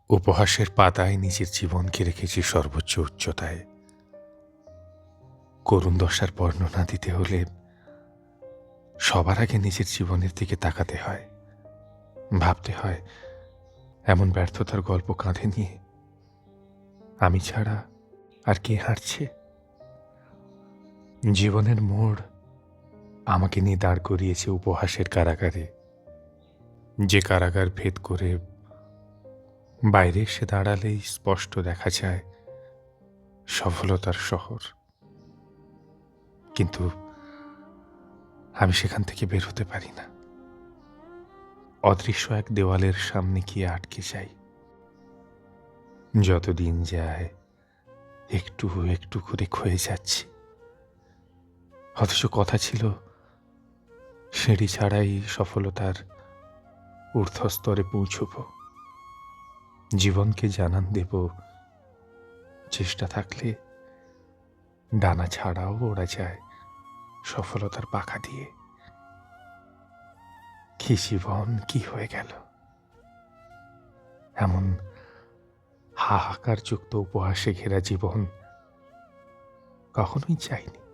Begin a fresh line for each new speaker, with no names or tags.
উপহাসের পাতায় নিজের জীবনকে রেখেছি সর্বোচ্চ উচ্চতায়। করুণ দশার বর্ণনা দিতে হলে সবার আগে নিজের জীবনের দিকে তাকাতে হয়, ভাবতে হয় এমন ব্যর্থতার গল্প কাঁধে নিয়ে আমি ছাড়া আর কে হাঁটছে। জীবনের মোড় আমাকে নিয়ে দাঁড় করিয়েছে উপহাসের কারাগারে, যে কারাগার ভেদ করে বাইরে এসে দাঁড়ালেই স্পষ্ট দেখা যায় সফলতার শহর। কিন্তু আমি সেখান থেকে বের হতে পারি না। অদৃশ্য এক দেওয়ালের সামনে গিয়ে আটকে যাই। যতদিন যায় একটু একটু করে ক্ষয়ে যাচ্ছি। অথচ কথা ছিল সিঁড়ি ছাড়াই সফলতার ঊর্ধ্বস্তরে পৌঁছব। জীবনকে জানান দেব, চেষ্টা থাকলে ডানা ছাড়াও ওড়া যায় সফলতার পাখা দিয়ে। কি জীবন, কি হয়ে গেল! এমন হাহাকার যুক্ত উপহাসে ঘেরা জীবন কখনোই চাইনি।